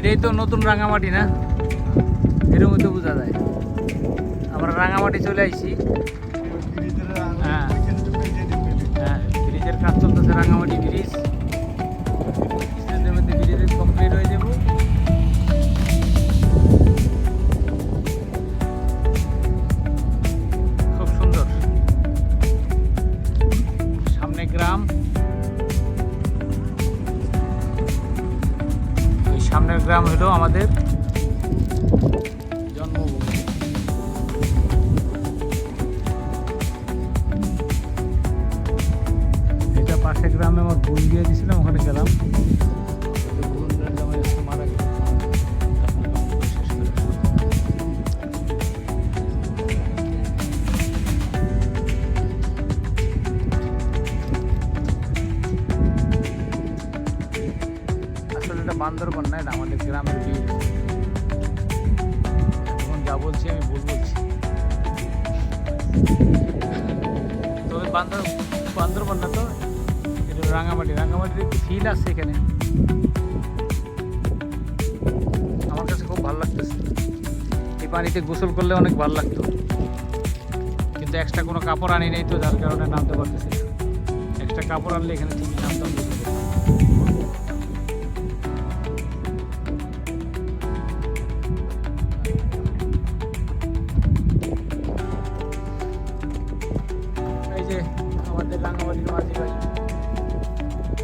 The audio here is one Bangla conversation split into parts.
এটাই তো নতুন রাঙামাটি না, এরকমই তো বোঝা যায়। আমরা রাঙামাটি চলে আইছি। হ্যাঁ হ্যাঁ, ব্রিজের কাজ চলতেছে, রাঙামাটি ব্রিজ। কিছুদিনের মধ্যে ব্রিজ কমপ্লিট হয়ে যাব। খুব সুন্দর, সামনে গ্রাম, ওই সামনের গ্রাম হলো আমাদের জন্মভূমি। এটা পাশের গ্রামে আমার বোন দিয়ে দিয়েছিলাম, ওখানে গেলাম। মারা গেল। আসলে এটা বান্দরবান না, এটা আমাদের গ্রামের ভিউ। এখন যা বলছি আমি ভুল বলছি, তবে বান্দরবান না তো, এটা রাঙামাটি। রাঙামাটির একটু ফিল আছে এখানে, আমার কাছে খুব ভালো লাগতেছে। এই পানিতে গোসল করলে অনেক ভালো লাগতো, কিন্তু এক্সট্রা কোনো কাপড় আনি নেই তো, যার কারণে নামতে পারতেছি না। এক্সট্রা কাপড় আনলে এখানে ঠিকই নামতাম। এই যে আমাদের রাঙামাটির মাঝি ভাই।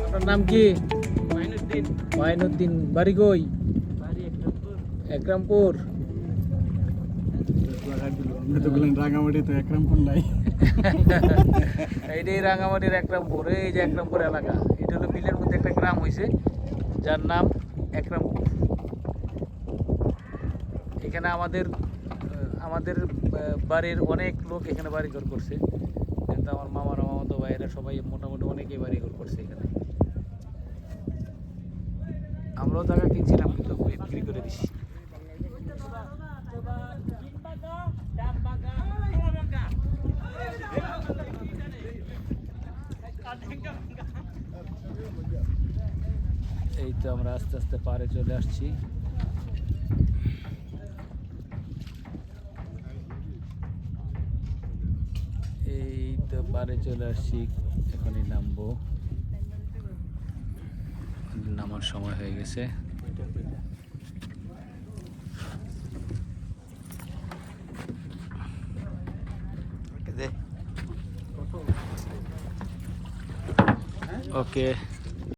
আপনার নাম কি? মাইনুদ্দিন। বাড়ি কই? একরামপুর। রাঙামাটি তো একরামপুর নাই। এইটাই রাঙামাটির একরামপুর। এই যে একরামপুর এলাকা, এটা হলো বিলের মধ্যে একটা গ্রাম হয়েছে যার নাম একরামপুর। এখানে আমাদের বাড়ির অনেক লোক এখানে বাড়িঘর করছে, কিন্তু আমার মামারা মামাতো ভাইয়েরা সবাই মোটামুটি অনেকেই বাড়িঘর করছে এখানে। আমরাও জায়গা কিনছিলাম, কিন্তু বিক্রি করে দিছি। এই তো আমরা আস্তে আস্তে পাড়ে চলে আসছি। এই তো পাড়ে চলে আসছি, এখনই নামবো। নামার সময় হয়ে গেছে। ওকে।